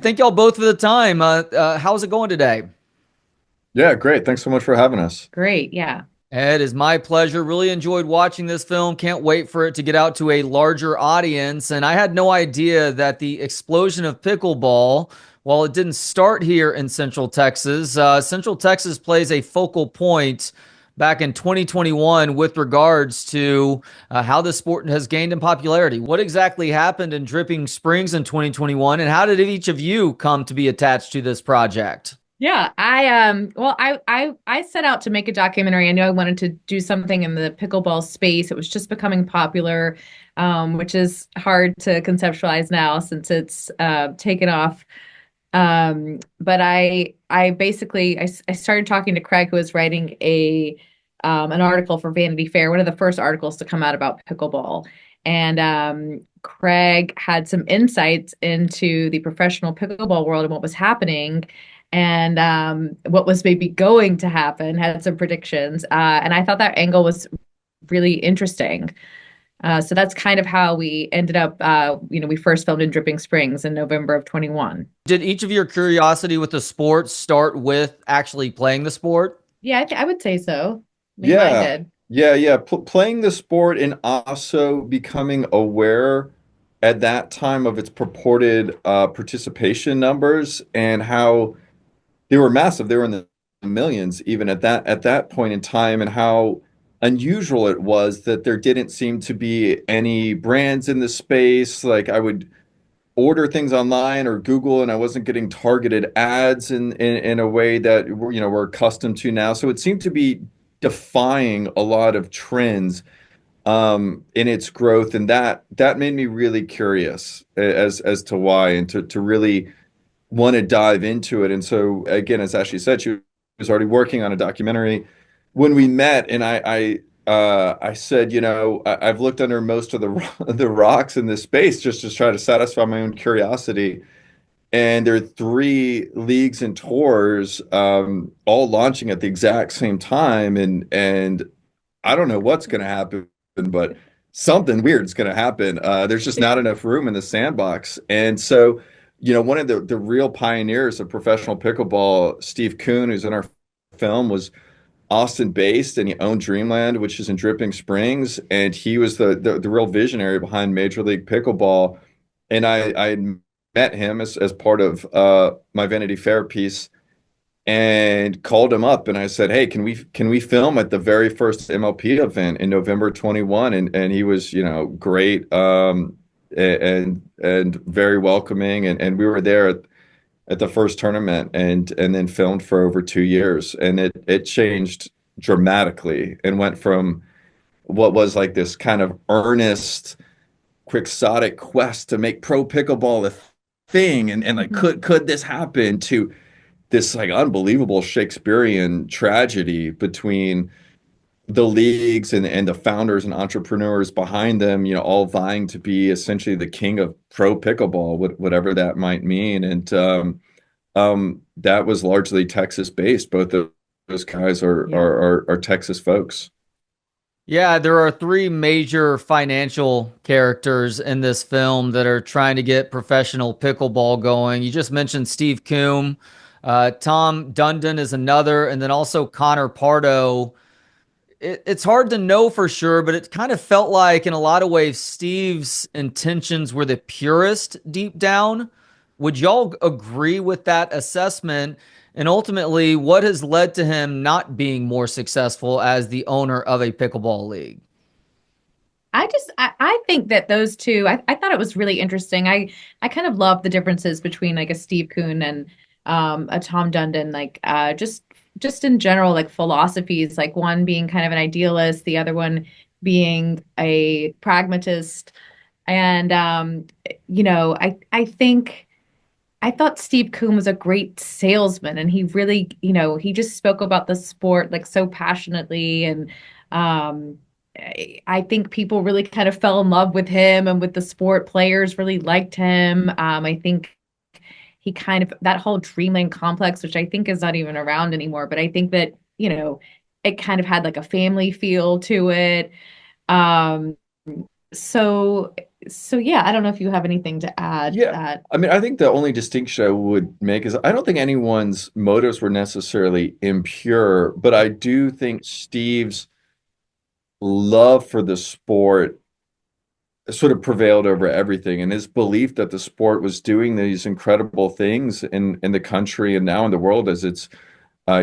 thank y'all both for the time. How's it going today? Yeah, great. Thanks so much for having us. Great. Yeah. It is my pleasure. Really enjoyed watching this film. Can't wait for it to get out to a larger audience. And I had no idea that the explosion of pickleball, while it didn't start here in Central Texas plays a focal point back in 2021 with regards to how the sport has gained in popularity. What exactly happened in Dripping Springs in 2021, and how did each of you come to be attached to this project? Yeah, I set out to make a documentary. I knew I wanted to do something in the pickleball space. It was just becoming popular, which is hard to conceptualize now since it's taken off. But I basically I started talking to Craig, who was writing a an article for Vanity Fair, one of the first articles to come out about pickleball. And Craig had some insights into the professional pickleball world and what was happening and what was maybe going to happen, had some predictions. And I thought that angle was really interesting. So that's kind of how we ended up, we first filmed in Dripping Springs in November of 21. Did each of your curiosity with the sport start with actually playing the sport? Yeah, I would say so. I think mine Yeah, did. yeah. Playing the sport and also becoming aware at that time of its purported participation numbers and how they were massive. They were in the millions even at that point in time, and how unusual it was that there didn't seem to be any brands in the space. Like I would order things online or Google, and I wasn't getting targeted ads in a way that we're accustomed to now. So it seemed to be defying a lot of trends in its growth, and that made me really curious as to why, and to really want to dive into it. And so again, as Ashley said, she was already working on a documentary when we met, and I said, I've looked under most of the rocks in this space just to try to satisfy my own curiosity. And there are three leagues and tours, all launching at the exact same time, and I don't know what's going to happen, but something weird is going to happen. There's just not enough room in the sandbox, and so one of the real pioneers of professional pickleball, Steve Coon, who's in our film, was Austin based, and he owned Dreamland, which is in Dripping Springs, and he was the real visionary behind Major League Pickleball. And I had met him as part of my Vanity Fair piece, and called him up, and I said, "Hey, can we film at the very first MLP event in November 21?" And he was, great, and very welcoming, and we were there at the first tournament, and then filmed for over 2 years, and it changed dramatically and went from what was like this kind of earnest, quixotic quest to make pro pickleball a thing, and like Mhm. could this happen, to this like unbelievable Shakespearean tragedy between the leagues and the founders and entrepreneurs behind them, all vying to be essentially the king of pro pickleball, whatever that might mean. And that was largely Texas based. Both of those guys Yeah. are Texas folks. Yeah, there are three major financial characters in this film that are trying to get professional pickleball going. You just mentioned Steve Coombe. Tom Dundon is another, and then also Connor Pardo. It's hard to know for sure, but it kind of felt like, in a lot of ways, Steve's intentions were the purest deep down. Would y'all agree with that assessment? And ultimately, what has led to him not being more successful as the owner of a pickleball league? I think that those two, I thought it was really interesting. I kind of love the differences between like a Steve Kuhn and a Tom Dundon, like just in general, like philosophies, like one being kind of an idealist, the other one being a pragmatist. And I think I thought Steve Kuhn was a great salesman, and he really, he just spoke about the sport like so passionately. And I think people really kind of fell in love with him and with the sport. Players really liked him. I think he kind of, that whole Dreamland complex, which I think is not even around anymore, but I think that, it kind of had like a family feel to it. Um, so So yeah, I don't know if you have anything to add to Yeah. that. I mean, I think the only distinction I would make is I don't think anyone's motives were necessarily impure, but I do think Steve's love for the sport sort of prevailed over everything, and his belief that the sport was doing these incredible things in the country and now in the world as it's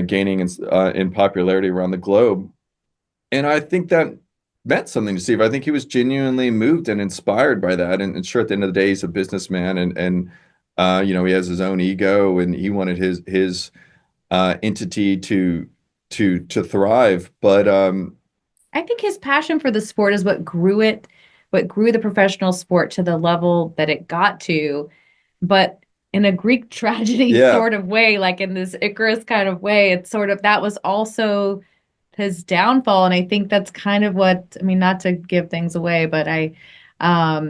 gaining in popularity around the globe. And I think that meant something to Steve. I think he was genuinely moved and inspired by that. And sure, at the end of the day, he's a businessman, and you know, he has his own ego, and he wanted his entity to thrive. But I think his passion for the sport is what grew the professional sport to the level that it got to. But in a Greek tragedy yeah, sort of way, like in this Icarus kind of way, it's sort of that was also his downfall. And I think that's kind of what, I mean, not to give things away, but I thought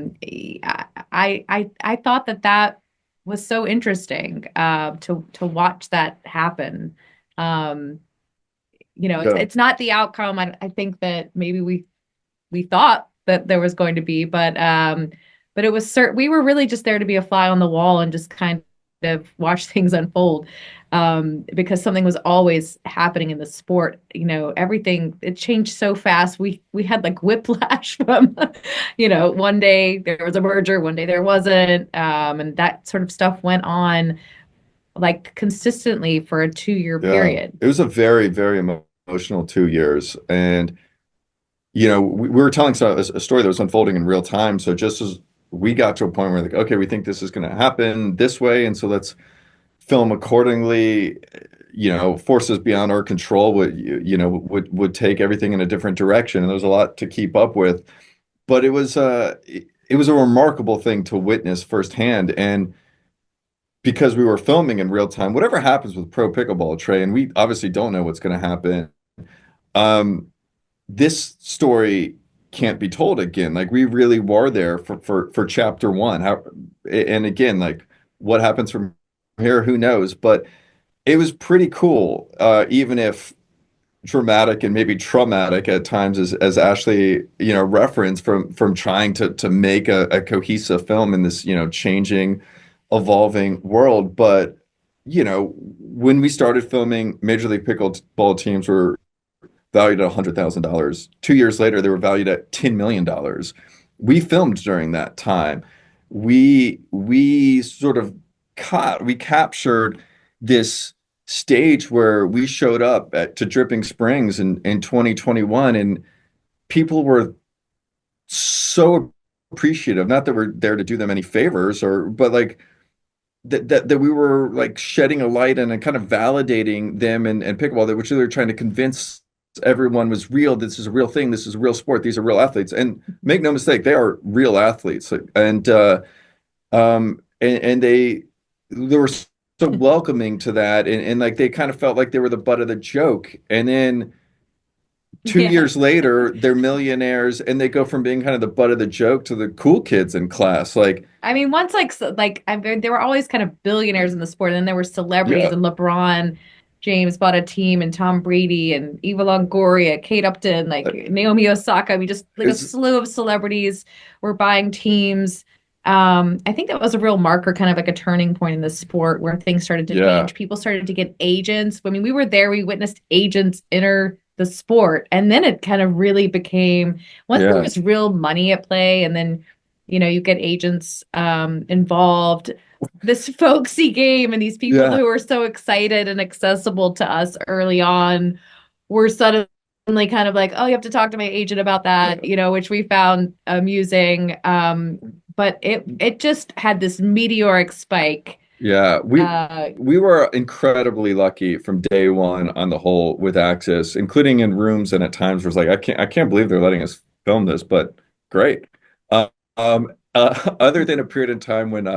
that that was so interesting to watch that happen. Um, yeah, it's not the outcome I think that maybe we thought that there was going to be, but it was we were really just there to be a fly on the wall and just kind of watch things unfold. Because something was always happening in the sport. Everything it changed so fast. We had like whiplash from, one day there was a merger, one day there wasn't, and that sort of stuff went on like consistently for a 2 year yeah. period. It was a very, very emotional 2 years. And, you know, we were telling a story that was unfolding in real time. So just as we got to a point where like, okay, we think this is going to happen this way. And so let's film accordingly. You know, forces beyond our control would take everything in a different direction. And there was a lot to keep up with. But it was a remarkable thing to witness firsthand. And because we were filming in real time, whatever happens with pro pickleball, Trey, and we obviously don't know what's going to happen. Um, this story can't be told again. Like we really were there for chapter one. And again, like what happens from here, who knows? But it was pretty cool, even if dramatic and maybe traumatic at times, as Ashley, referenced from trying to make a cohesive film in this, changing, evolving world. But, when we started filming, Major League Pickleball teams were valued at $100,000. 2 years later, they were valued at $10 million. We filmed during that time. We sort of we captured this stage where we showed up to Dripping Springs in 2021, and people were so appreciative. Not that we're there to do them any favors, but like that we were like shedding a light and kind of validating them and pickleball, that which they were trying to convince everyone was real. This is a real thing. This is a real sport. These are real athletes. And make no mistake, they are real athletes. And they were so welcoming to that, and like they kind of felt like they were the butt of the joke. And then two Yeah. years later, they're millionaires, and they go from being kind of the butt of the joke to the cool kids in class. Like, I mean, once there were always kind of billionaires in the sport, and then there were celebrities, yeah, and LeBron James bought a team, and Tom Brady, and Eva Longoria, Kate Upton, like uh, Naomi Osaka. I mean, just like a it's slew of celebrities were buying teams. I think that was a real marker, kind of like a turning point in the sport where things started to yeah, change. People started to get agents. I mean, we were there, we witnessed agents enter the sport, and then it kind of really became once there yeah, was real money at play, and then you get agents involved, this folksy game, and these people yeah, who are so excited and accessible to us early on were suddenly kind of like, oh, you have to talk to my agent about that, which we found amusing. But it just had this meteoric spike. yeah. We Uh, we were incredibly lucky from day one on the whole with access, including in rooms, and at times was like, I can't believe they're letting us film this, but great. Uh, other than a period in time when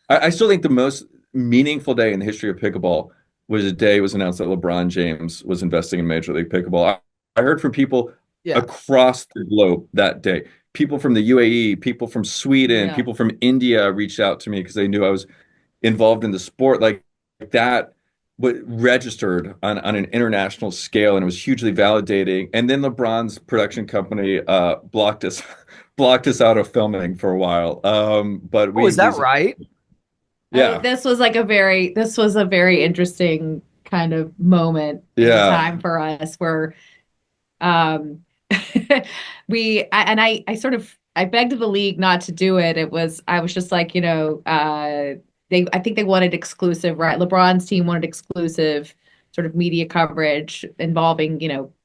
I still think the most meaningful day in the history of pickleball was a day it was announced that LeBron James was investing in Major League Pickleball. I heard from people Yeah. across the globe that day. People from the UAE, people from Sweden, yeah. people from India reached out to me because they knew I was involved in the sport. Like that registered on an international scale, and it was hugely validating. And then LeBron's production company blocked us blocked us out of filming for a while. But Oh, is we that right? yeah, This was a very interesting kind of moment in yeah. time for us where um I sort of I begged the league not to do it. I was just like, I think they wanted exclusive, right? LeBron's team wanted exclusive sort of media coverage involving,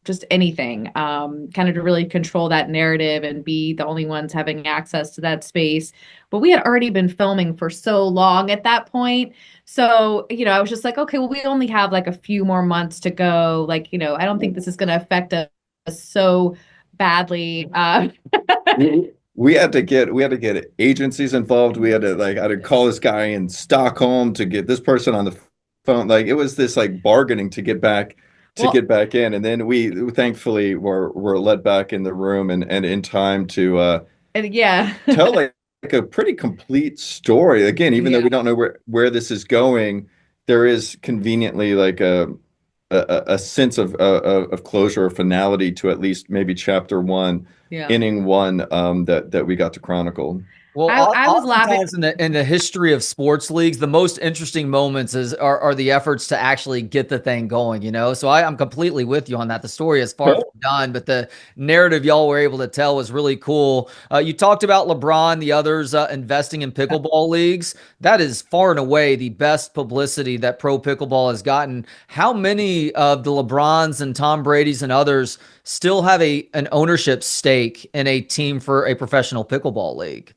just anything, kind of to really control that narrative and be the only ones having access to that space. But we had already been filming for so long at that point. So, I was just like, okay, well, we only have like a few more months to go. Like, I don't think this is going to affect us so badly. We had to get agencies involved. We had to like I had to call this guy in Stockholm to get this person on the phone. Like it was this like bargaining to Well, get back in, and then we thankfully were let back in the room and in time to and yeah. tell like a pretty complete story. Again, even though Yeah. we don't know where this is going, there is conveniently like a sense of closure or finality to at least maybe chapter one, Yeah. inning one, that we got to chronicle. Well, I was laughing. oftentimes in the history of sports leagues, the most interesting moments are the efforts to actually get the thing going, you know? So I'm completely with you on that. The story is far from done, but the narrative y'all were able to tell was really cool. You talked about LeBron, the others investing in pickleball leagues. That is far and away the best publicity that pro pickleball has gotten. How many of the LeBrons and Tom Brady's and others still have an ownership stake in a team for a professional pickleball league?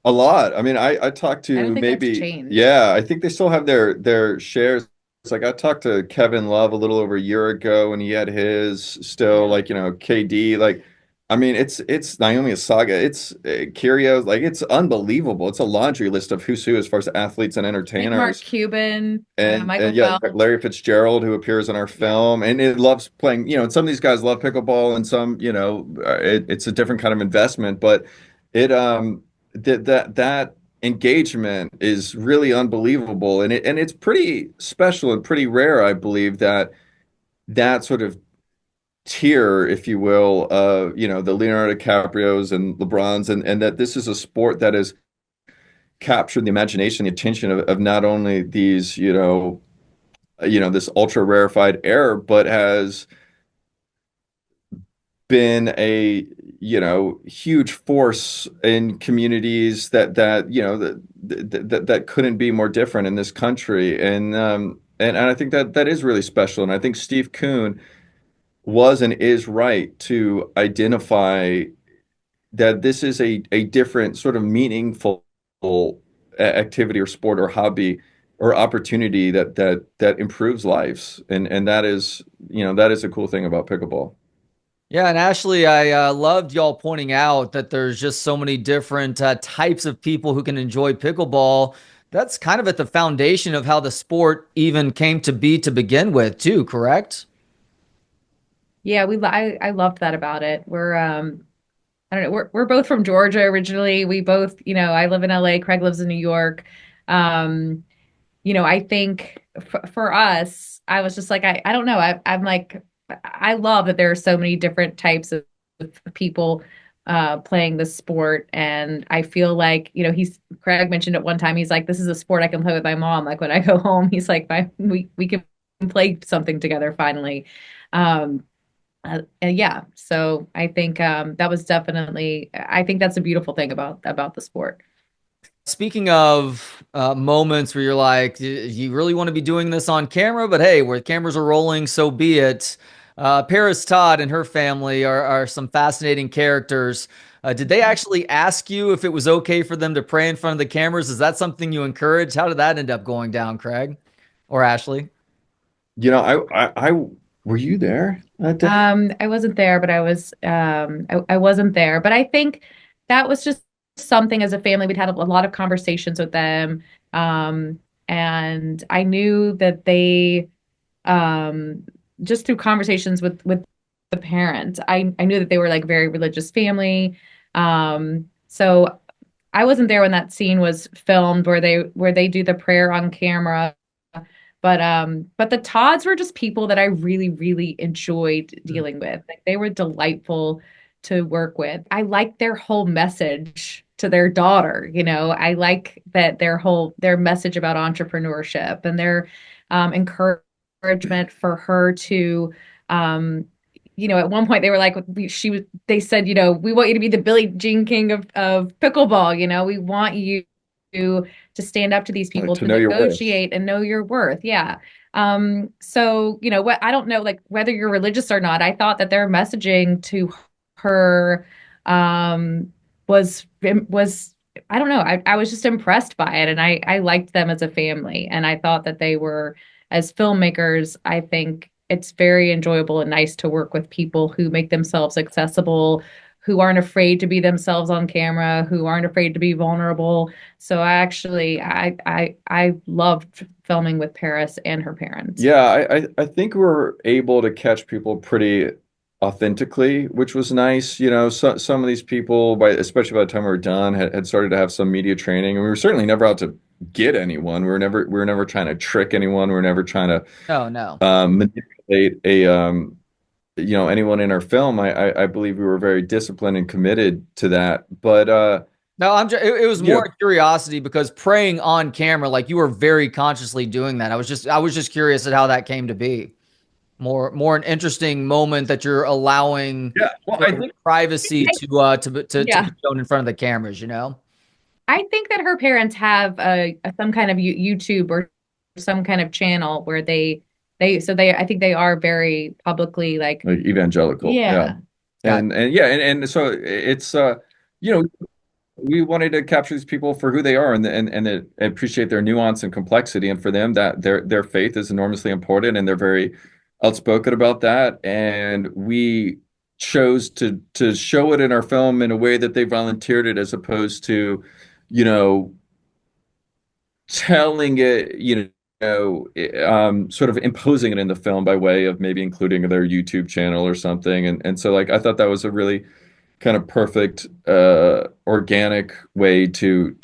A lot. I mean, I talked I don't to think that's maybe, changed. yeah, I think they still have their shares. It's like I talked to Kevin Love a little over a year ago and he had his still Yeah. like, KD, like I mean, it's Naomi Osaka, it's Kyrgios, like it's unbelievable. It's a laundry list of who's who as far as athletes and I think Mark entertainers. Cuban, And Michael yeah, Phelps. Larry Fitzgerald, who appears in our Yeah. film, and it loves playing. And some of these guys love pickleball, and some, it's a different kind of investment. But it that engagement is really unbelievable, and it's pretty special and pretty rare, I believe, that sort of tier, if you will, the Leonardo DiCaprios and LeBrons, and that this is a sport that has captured the imagination, the attention of not only these, this ultra rarefied air, but has been a huge force in communities that couldn't be more different in this country, and I think that is really special, and I think Steve Coon was and is right to identify that this is a different sort of meaningful activity or sport or hobby or opportunity that improves lives, and that is a cool thing about pickleball. Yeah, and Ashley, I loved y'all pointing out that there's just so many different types of people who can enjoy pickleball. That's kind of at the foundation of how the sport even came to be to begin with, too, correct? Yeah, I loved that about it. I don't know, we're both from Georgia originally. We both, I live in LA, Craig lives in New York. Um, I think for us, I was just like, I don't know. I'm like, I love that there are so many different types of people playing this sport. And I feel like, Craig mentioned at one time, he's like, this is a sport I can play with my mom. Like when I go home, he's like, we can play something together finally. Um, and yeah, so I think that was definitely, I think that's a beautiful thing about the sport. Speaking of moments where you're like, you really want to be doing this on camera, but hey, where cameras are rolling, so be it. Paris Todd and her family are some fascinating characters. Did they actually ask you if it was okay for them to pray in front of the cameras? Is that something you encourage? How did that end up going down, Craig or Ashley? I were you there that day? I wasn't there, but I wasn't there. But I think that was just something as a family. We'd had a lot of conversations with them. Um, and I knew that they, um, just through conversations with the parents, I knew that they were like very religious family. So I wasn't there when that scene was filmed where they do the prayer on camera. But the Todds were just people that I really, really enjoyed dealing with. Like they were delightful to work with. I like their whole message to their daughter. I like that their message about entrepreneurship and their encouragement for her to at one point they were like they said, we want you to be the Billie Jean King of pickleball. We want you to stand up to these people, To to know your worth. negotiate and know your worth. Yeah. So, what I don't know, like whether you're religious or not, I thought that their messaging to her was I don't know, I was just impressed by it, and I liked them as a family, and I thought that they were, as filmmakers, I think it's very enjoyable and nice to work with people who make themselves accessible, who aren't afraid to be themselves on camera, who aren't afraid to be vulnerable. So I loved filming with Paris and her parents. Yeah, I think we were able to catch people pretty authentically, which was nice. Some of these people, especially by the time we were done, had started to have some media training, and we were certainly never out to get anyone. We were never trying to trick anyone. We were never trying to No, no. manipulate anyone in our film. I believe we were very disciplined and committed to that. But No, it was yeah, more curiosity because praying on camera, like you were very consciously doing that. I was just curious at how that came to be. More an interesting moment that you're allowing yeah. Well, I your think privacy to Yeah. be shown in front of the cameras, you know? I think that her parents have some kind of YouTube or some kind of channel where they I think they are very publicly like, like evangelical, yeah, yeah. Got and yeah, and so it's you know we wanted to capture these people for who they are and appreciate their nuance and complexity. And for them, that their faith is enormously important, and they're very outspoken about that. And we chose to show it in our film in a way that they volunteered it, as opposed to, you know, telling it, sort of imposing it in the film by way of maybe including their YouTube channel or something. And so like I thought that was a really kind of perfect organic way to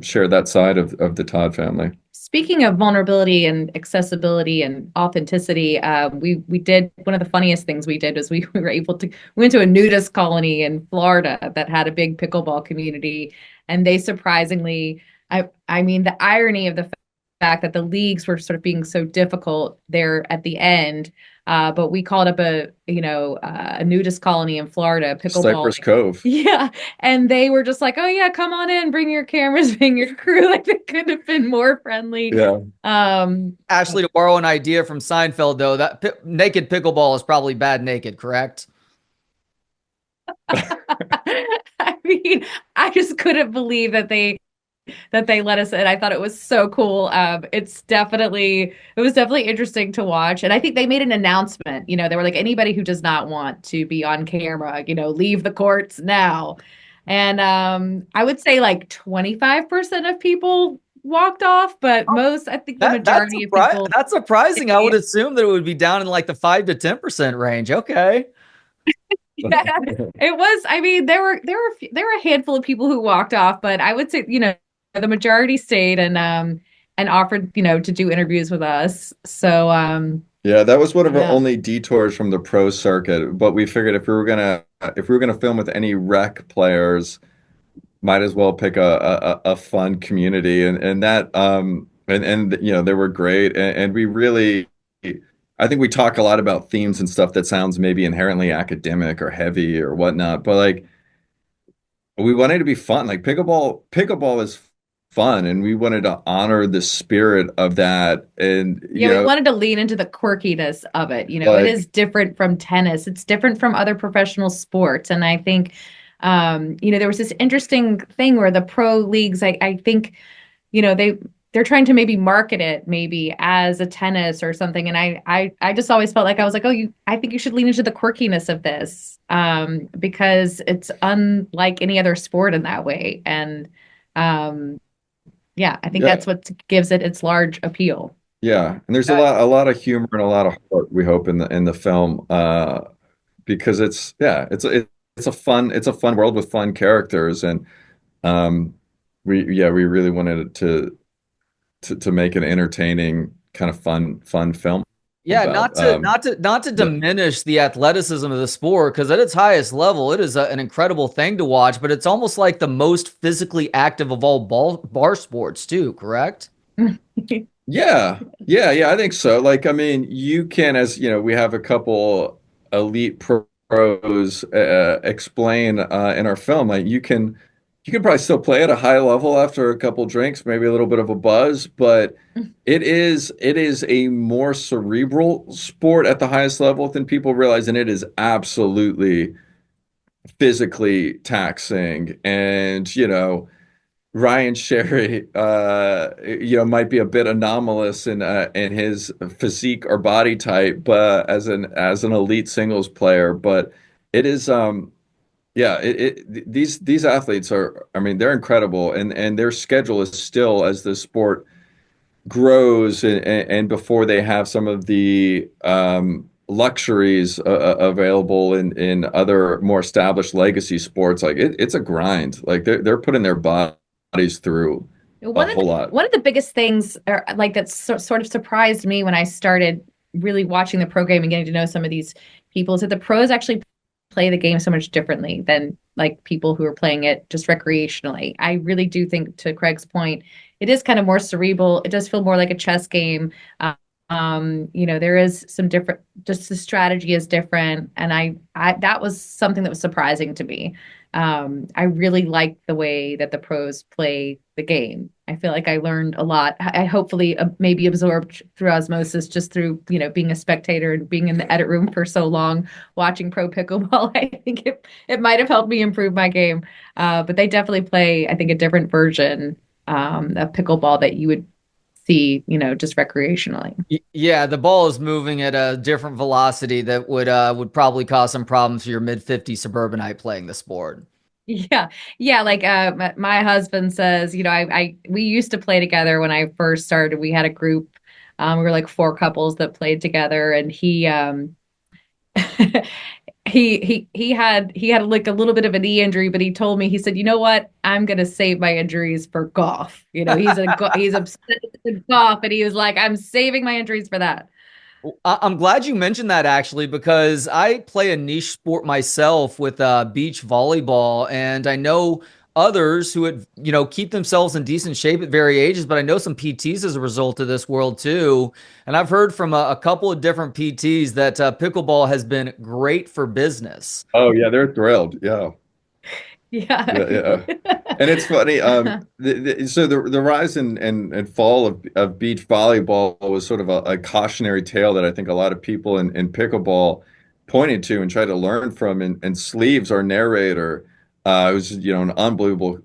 share that side of the Todd family. Speaking of vulnerability and accessibility and authenticity, we did one of the funniest things we did was we were able to we went to a nudist colony in Florida that had a big pickleball community, and they surprisingly, I mean the irony of the fact that the leagues were sort of being so difficult there at the end, but we called up a nudist colony in Florida, pickleball. Cypress Cove. Yeah. And they were just like, oh yeah, come on in, bring your cameras, bring your crew. Like they could have been more friendly. Yeah. Ashley, to borrow an idea from Seinfeld, though, that naked pickleball is probably bad naked, correct? I mean, I just couldn't believe that they let us in. I thought it was so cool. It was definitely interesting to watch. And I think they made an announcement. They were like, anybody who does not want to be on camera, leave the courts now. And I would say like 25% of people walked off, but I think the That that's majority of people that's surprising. I would stayed. assume that it would be down in like the 5 to 10% range. Okay. Yeah, it was. I mean, there were a handful of people who walked off, but I would say, the majority stayed and offered, to do interviews with us. So Yeah, that was one of our yeah. only detours from the pro circuit. But we figured if we were gonna film with any rec players, might as well pick a fun community, and that and they were great, and we really, I think we talk a lot about themes and stuff that sounds maybe inherently academic or heavy or whatnot, but like we wanted to be fun. Like pickleball is fun, and we wanted to honor the spirit of that. And Yeah, we wanted to lean into the quirkiness of it. It like is different from tennis. It's different from other professional sports. And I think, there was this interesting thing where the pro leagues, I think, they're trying to maybe market it maybe as a tennis or something. And I just always felt like I was like, oh, I think you should lean into the quirkiness of this, because it's unlike any other sport in that way. And yeah, I think yeah, that's what gives it its large appeal. yeah. And there's a Yeah, lot of humor and a lot of heart, we hope, in the film, because it's a fun world with fun characters, and um we really wanted it to make an entertaining kind of fun film. Yeah, about. not to The, diminish the athleticism of the sport, because at its highest level, it is an incredible thing to watch. But it's almost like the most physically active of all bar sports, too. Correct? yeah, yeah, I think so. Like, I mean, you can, as you know, we have a couple elite pros explain in our film. Like, you can probably still play at a high level after a couple drinks, maybe a little bit of a buzz, but it is a more cerebral sport at the highest level than people realize, and it is absolutely physically taxing. And, you know, Ryan Sherry, you know, might be a bit anomalous in his physique or body type, but as an elite singles player, but it is yeah, these athletes are, I mean, they're incredible, and their schedule is still, as the sport grows, and before they have some of the luxuries available in other more established legacy sports, like it's a grind. Like they're putting their bodies through a whole lot. One of the biggest things, or like that sort of surprised me when I started really watching the program and getting to know some of these people, is that the pros actually play the game so much differently than like people who are playing it just recreationally. I really do think, to Craig's point, it is kind of more cerebral. It does feel more like a chess game. You know, there is some different, just the strategy is different. And I that was something that was surprising to me. I really like the way that the pros play the game. I feel like I learned a lot. I hopefully maybe absorbed through osmosis, just through, you know, being a spectator and being in the edit room for so long, watching pro pickleball. I think it might have helped me improve my game. But they definitely play, I think, a different version of pickleball that you would see, you know, just recreationally. Yeah, the ball is moving at a different velocity that would probably cause some problems for your mid-50 suburbanite playing the sport. Yeah. Yeah. Like my husband says, you know, we used to play together when I first started. We had a group. We were like four couples that played together, and he had like a little bit of a knee injury, but he told me, he said, you know what? I'm gonna save my injuries for golf. You know, he's obsessed with golf, and he was like, I'm saving my injuries for that. I'm glad you mentioned that actually, because I play a niche sport myself with beach volleyball, and I know others who would, you know, keep themselves in decent shape at various ages, but I know some PTs as a result of this world too. And I've heard from a couple of different PTs that pickleball has been great for business. Oh yeah, they're thrilled. Yeah. Yeah. Yeah. And it's funny. So the rise and fall of beach volleyball was sort of a cautionary tale that I think a lot of people in pickleball pointed to and tried to learn from. And Sleeves, our narrator, was, you know, an unbelievable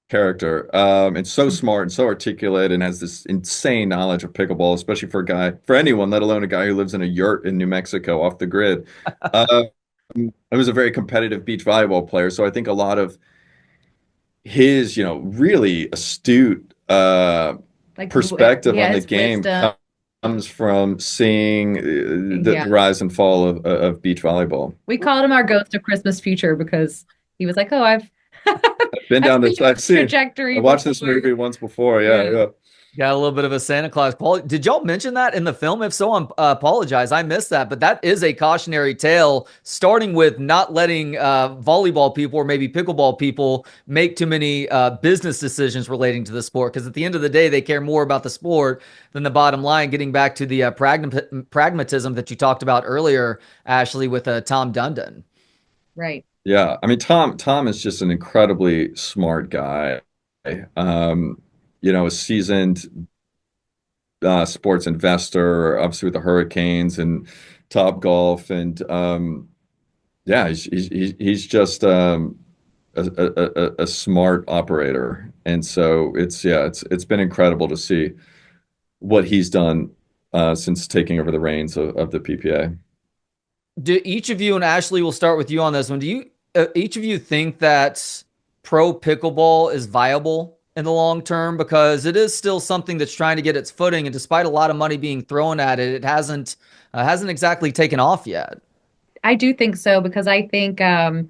character, and so smart and so articulate and has this insane knowledge of pickleball, especially for a guy, for anyone, let alone a guy who lives in a yurt in New Mexico off the grid. I was a very competitive beach volleyball player, so I think a lot of his, you know, really astute Like, perspective yeah, on the his game wisdom. comes from seeing the Yeah. rise and fall of beach volleyball. We called him our ghost of Christmas future because he was like, "Oh, I've Been I've down seen this, I've this seen, I trajectory watched this before." movie once before. Yeah, Yeah. yeah. Got a little bit of a Santa Claus quality. Did y'all mention that in the film? If so, I apologize. I missed that. But that is a cautionary tale, starting with not letting volleyball people or maybe pickleball people make too many business decisions relating to the sport. Because at the end of the day, they care more about the sport than the bottom line. Getting back to the pragmatism that you talked about earlier, Ashley, with Tom Dundon. Right. Yeah, I mean, Tom is just an incredibly smart guy. Um, you know, a seasoned sports investor, obviously with the Hurricanes and Top Golf, and yeah, he's just a smart operator, and so it's been incredible to see what he's done since taking over the reins of the PPA. Do each of you, and Ashley, will start with you on this one. Do you each of you think that pro pickleball is viable in the long term? Because it is still something that's trying to get its footing, and despite a lot of money being thrown at it, it hasn't exactly taken off yet. I do think so because I think and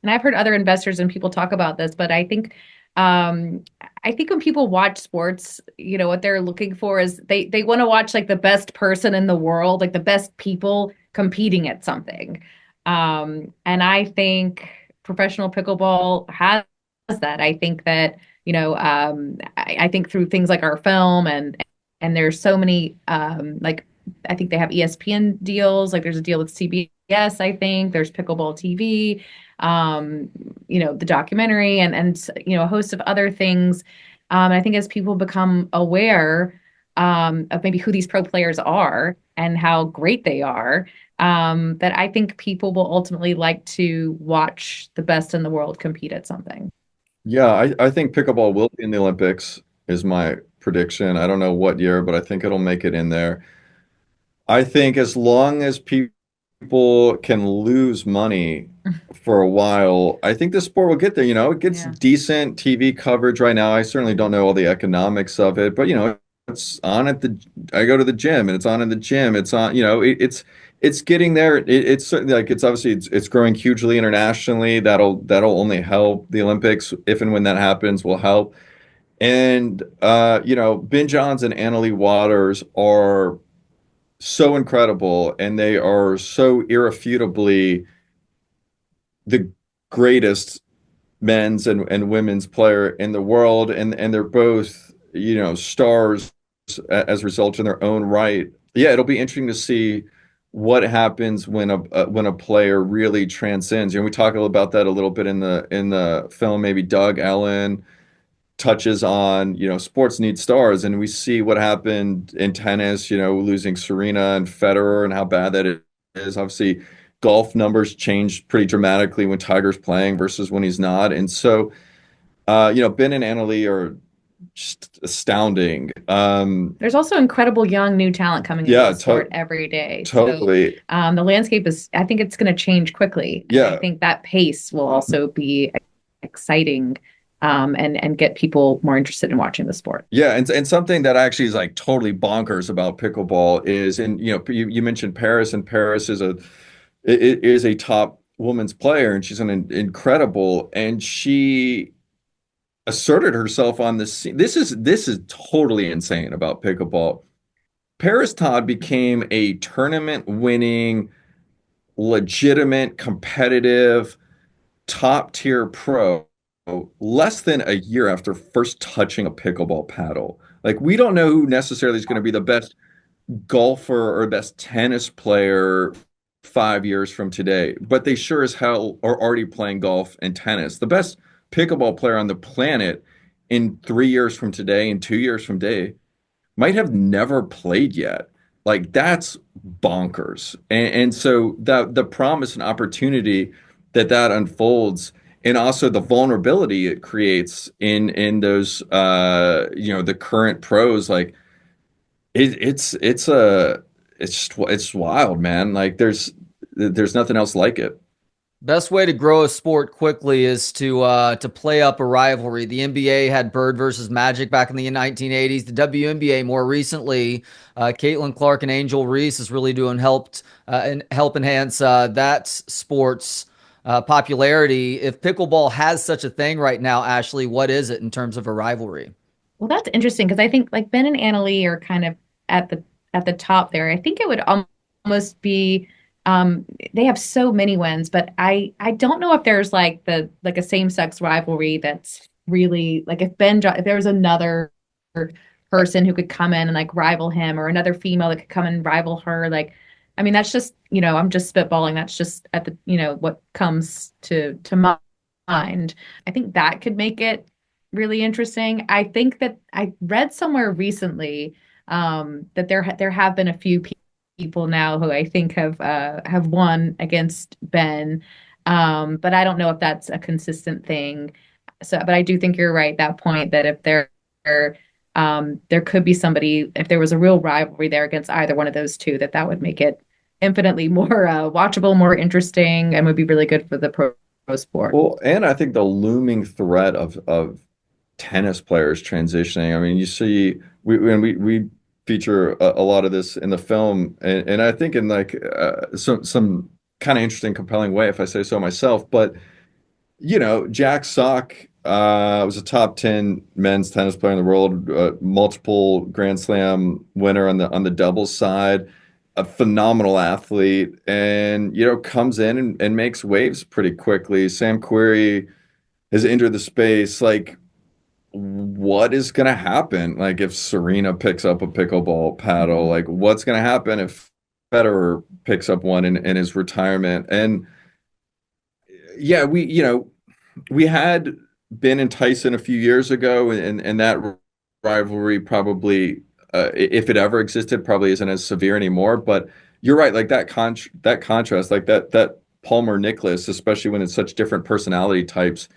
I've heard other investors and people talk about this, but I think um I think when people watch sports, what they're looking for is they want to watch like the best person in the world, like the best people competing at something. And I think professional pickleball has that. I think that, I think through things like our film and there's so many like I think they have ESPN deals, like there's a deal with CBS, I think there's Pickleball TV, um, the documentary and a host of other things. I think as people become aware of maybe who these pro players are and how great they are, that I think people will ultimately like to watch the best in the world compete at something. Yeah, I think pickleball will be in the Olympics, is my prediction. I don't know what year, but I think it'll make it in there. I think as long as people can lose money for a while, I think the sport will get there. It gets Yeah. decent TV coverage right now. I certainly don't know all the economics of it, but it's on at the. I go to the gym and it's on in the gym. It's on. It's getting there. It's certainly like it's obviously it's growing hugely internationally. That'll only help. The Olympics, if and when that happens, will help. And Ben Johns and Annalie Waters are so incredible, and they are so irrefutably the greatest men's and women's player in the world, and they're both, stars as a result in their own right. Yeah, it'll be interesting to see what happens when a player really transcends. We talk about that a little bit in the film. Maybe Doug Ellen touches on, sports need stars, and we see what happened in tennis, losing Serena and Federer and how bad that is. Obviously, golf numbers change pretty dramatically when Tiger's playing versus when he's not. And so, Ben and Annalie are just astounding. There's also incredible young new talent coming into Yeah, the sport every day. So totally. the landscape I think it's going to change quickly. And I Yeah. think that pace will also be exciting and get people more interested in watching the sport. Yeah, and something that actually is like totally bonkers about pickleball is, and you mentioned Paris, and Paris is a top women's player, and she's an incredible, and she asserted herself on the scene. This is totally insane about pickleball. Paris Todd became a tournament winning, legitimate, competitive, top tier pro less than a year after first touching a pickleball paddle. Like, we don't know who necessarily is going to be the best golfer or best tennis player 5 years from today, but they sure as hell are already playing golf and tennis. The best pickleball player on the planet in 3 years from today and 2 years from today might have never played yet. Like, that's bonkers. And so the promise and opportunity that unfolds, and also the vulnerability it creates in those the current pros, like it's wild, man. Like, there's nothing else like it. Best way to grow a sport quickly is to play up a rivalry. The NBA had Bird versus Magic back in the 1980s. The WNBA more recently, Caitlin Clark and Angel Reese is really doing help enhance that sport's popularity. If pickleball has such a thing right now, Ashley, what is it in terms of a rivalry? Well, that's interesting because I think like Ben and Annalie are kind of at the top there. I think it would almost be they have so many wins, but I don't know if there's like a same-sex rivalry that's really like if there was another person who could come in and like rival him or another female that could come and rival her, like I mean that's just, I'm just spitballing. That's just at the, what comes to mind. I think that could make it really interesting. I think that I read somewhere recently that there have been a few people now who I think have won against Ben, but I don't know if that's a consistent thing. So, but I do think you're right that point that if there could be somebody if there was a real rivalry there against either one of those two that would make it infinitely more watchable, more interesting, and would be really good for the pro sport. Well, and I think the looming threat of tennis players transitioning. I mean, you see, we feature a lot of this in the film, and I think in like some kind of interesting, compelling way, if I say so myself. But Jack Sock was a top 10 men's tennis player in the world, multiple Grand Slam winner on the doubles side, a phenomenal athlete, and comes in and makes waves pretty quickly. Sam Querrey has entered the space. Like, what is going to happen? Like, if Serena picks up a pickleball paddle, like, what's going to happen if Federer picks up one in his retirement? And yeah, we had been in Tyson a few years ago, and that rivalry probably, if it ever existed, probably isn't as severe anymore. But you're right, like that contrast, like that Palmer Nicholas, especially when it's such different personality types,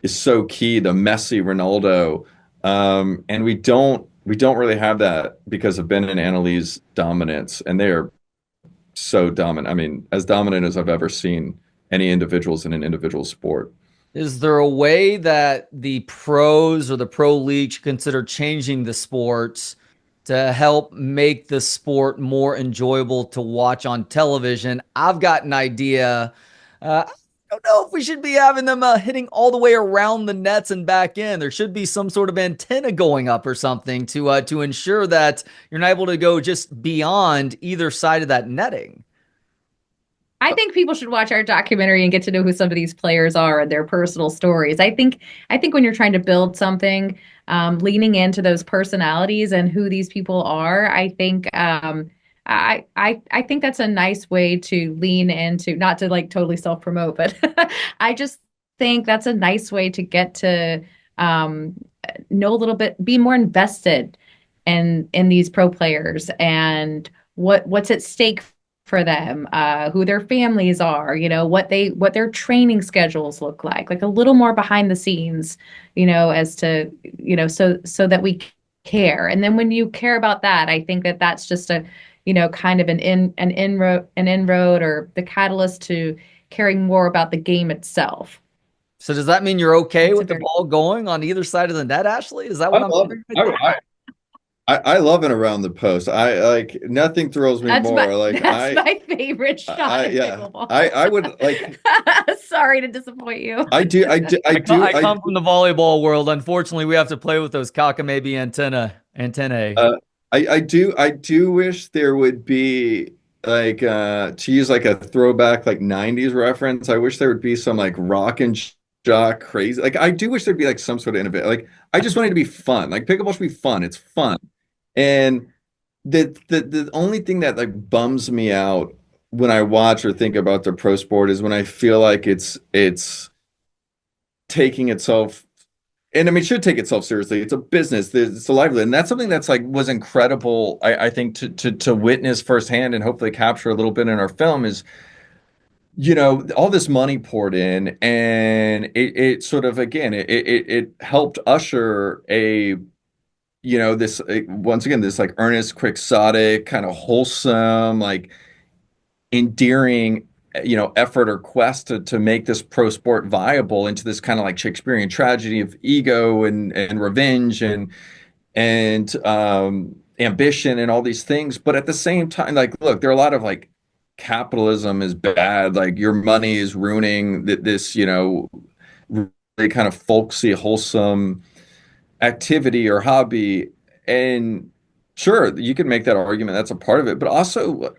is so key. The Messi Ronaldo, and we don't really have that because of Ben and Annalise dominance, and they are so dominant. I mean, as dominant as I've ever seen any individuals in an individual sport. Is there a way that the pros or the pro league should consider changing the sports to help make the sport more enjoyable to watch on television? I've got an idea. I don't know if we should be having them hitting all the way around the nets and back in. There should be some sort of antenna going up or something to ensure that you're not able to go just beyond either side of that netting. I think people should watch our documentary and get to know who some of these players are and their personal stories. I think when you're trying to build something, leaning into those personalities and who these people are, I think that's a nice way to lean into, not to like totally self-promote, but I just think that's a nice way to get to um, know a little bit, be more invested in these pro players and what's at stake for them, who their families are, what their training schedules look like a little more behind the scenes, as to, so that we care. And then when you care about that, I think that that's just a, kind of an inroad or the catalyst to caring more about the game itself. So does that mean you're okay It's a with the very ball going on either side of the net, Ashley? Is that I what I'm love it. hearing right there? I love it around the post. I like nothing thrills me that's my more. Like that's my favorite shot in yeah, pickleball. I would like. Sorry to disappoint you. I come from the volleyball world. Unfortunately, we have to play with those cockamamie antennae. uh, I do wish there would be like to use like a throwback like 90s reference. I wish there would be some like rock and jock crazy. Like I do wish there'd be like some sort of innovate. Like I just want it to be fun. Like pickleball should be fun. It's fun. And the only thing that like bums me out when I watch or think about the pro sport is when I feel like it's taking itself, and I mean it should take itself seriously. It's a business, it's a livelihood. And that's something that's like was incredible, I think to witness firsthand and hopefully capture a little bit in our film is all this money poured in, and it sort of again it helped usher a this once again this like earnest, quixotic, kind of wholesome, like endearing effort or quest to make this pro sport viable into this kind of like Shakespearean tragedy of ego and revenge and ambition and all these things. But at the same time, like, look, there are a lot of like capitalism is bad, like your money is ruining this really kind of folksy, wholesome activity or hobby. And sure, you can make that argument. That's a part of it. But also,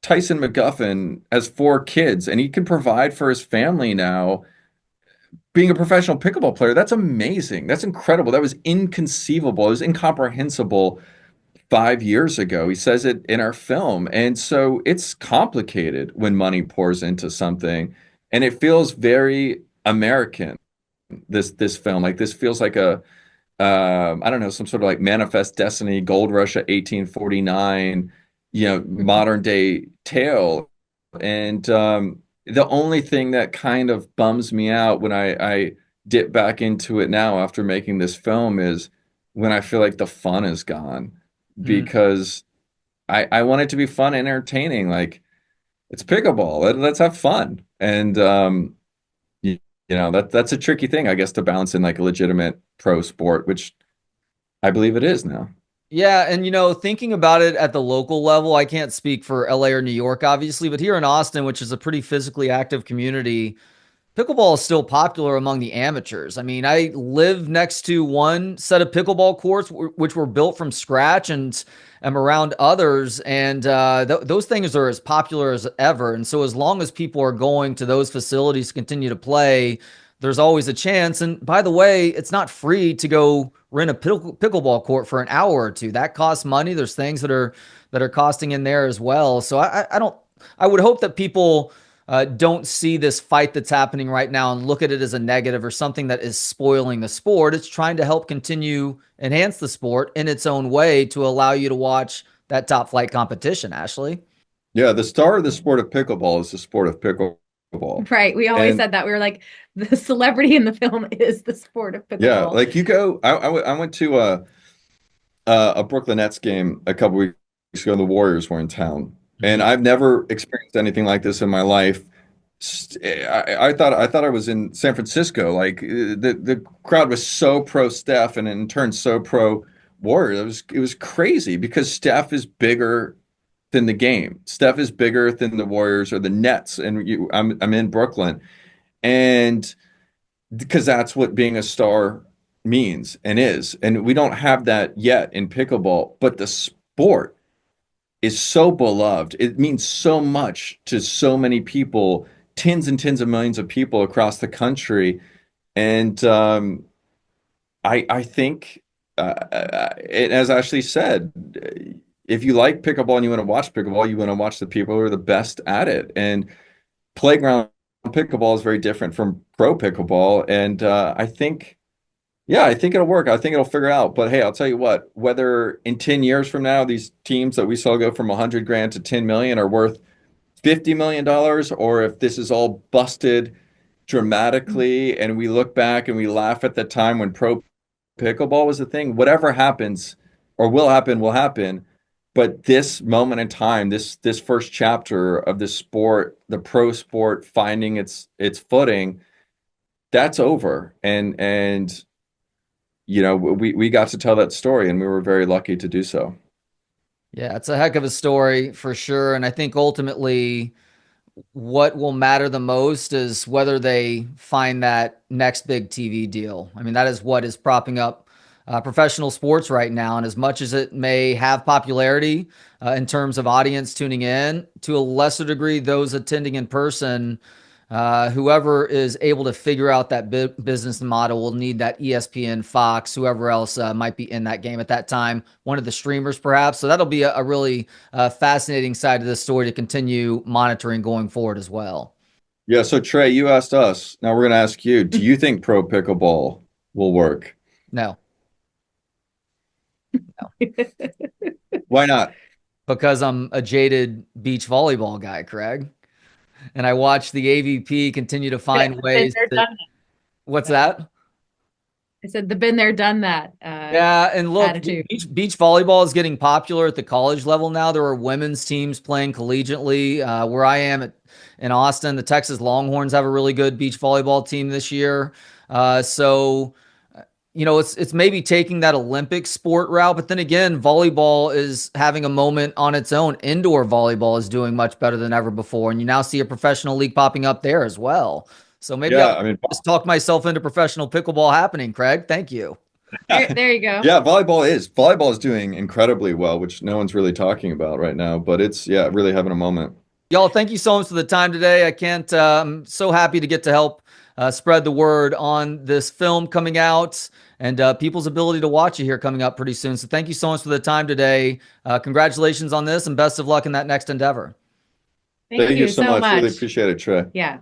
Tyson McGuffin has 4 kids and he can provide for his family now. Being a professional pickleball player, that's amazing. That's incredible. That was inconceivable. It was incomprehensible 5 years ago. He says it in our film. And so it's complicated when money pours into something. And it feels very American, this film. Like this feels like a I don't know, some sort of like Manifest Destiny, Gold Rush at 1849, modern day tale. And the only thing that kind of bums me out when I dip back into it now after making this film is when I feel like the fun is gone Mm. because I want it to be fun and entertaining. Like it's pickleball. Let's have fun. And that's a tricky thing, I guess, to balance in like a legitimate pro sport, which I believe it is now. Yeah, and thinking about it at the local level, I can't speak for LA or New York, obviously, but here in Austin, which is a pretty physically active community, pickleball is still popular among the amateurs. I mean, I live next to one set of pickleball courts which were built from scratch, and am around others, and those things are as popular as ever. And so, as long as people are going to those facilities to continue to play, there's always a chance. And by the way, it's not free to go rent a pickleball court for an hour or two. That costs money. There's things that are costing in there as well. So I don't. I would hope that people don't see this fight that's happening right now and look at it as a negative or something that is spoiling the sport. It's trying to help continue enhance the sport in its own way to allow you to watch that top flight competition, Ashley. Yeah, the star of the sport of pickleball is the sport of pickleball. Right. We always And said that. We were like, the celebrity in the film is the sport of yeah, pickleball. like you go, I went to a Brooklyn Nets game a couple weeks ago, and the Warriors were in town. And I've never experienced anything like this in my life. I thought I was in San Francisco. Like the crowd was so pro Steph, and in turn so pro Warriors. It was crazy because Steph is bigger than the game. Steph is bigger than the Warriors or the Nets. And I'm in Brooklyn, and because that's what being a star means and is. And we don't have that yet in pickleball, but the sport is so beloved. It means so much to so many people, tens and tens of millions of people across the country. And I think, as Ashley said, if you like pickleball and you want to watch pickleball, you want to watch the people who are the best at it. And playground pickleball is very different from pro pickleball. And I think, yeah, I think it'll work. I think it'll figure out. But hey, I'll tell you what, whether in 10 years from now, these teams that we saw go from 100 grand to 10 million are worth $50 million, or if this is all busted dramatically and we look back and we laugh at the time when pro pickleball was a thing, whatever happens or will happen, will happen. But this moment in time, this first chapter of the sport, the pro sport finding its footing, that's over. And you know, we got to tell that story, and we were very lucky to do so. Yeah, it's a heck of a story for sure. And I think ultimately what will matter the most is whether they find that next big TV deal. I mean, that is what is propping up professional sports right now. And as much as it may have popularity in terms of audience tuning in, to a lesser degree, those attending in person, whoever is able to figure out that business model will need that ESPN, Fox, whoever else might be in that game at that time, one of the streamers perhaps. So that'll be a really fascinating side of this story to continue monitoring going forward as well. Yeah, so Trey, you asked us. Now we're going to ask you, do you think pro pickleball will work? No. Why not? Because I'm a jaded beach volleyball guy, Craig. And I watch the AVP continue to find ways to, what's that? I said the been there, done that. Yeah, and look, attitude. Beach volleyball is getting popular at the college level now. There are women's teams playing collegiately. Where I am in Austin, the Texas Longhorns have a really good beach volleyball team this year. So you know, it's maybe taking that Olympic sport route, but then again, volleyball is having a moment on its own. Indoor volleyball is doing much better than ever before, and you now see a professional league popping up there as well. So maybe Yeah, I'll I mean, just talk myself into professional pickleball happening, Craig. Thank you. There you go. yeah, volleyball is doing incredibly well, which no one's really talking about right now, but it's, yeah, really having a moment. Y'all, thank you so much for the time today. I'm so happy to get to help spread the word on this film coming out and people's ability to watch it here coming up pretty soon. So thank you so much for the time today. Congratulations on this and best of luck in that next endeavor. Thank you so so much. Really much. appreciate it, Trey. Yeah.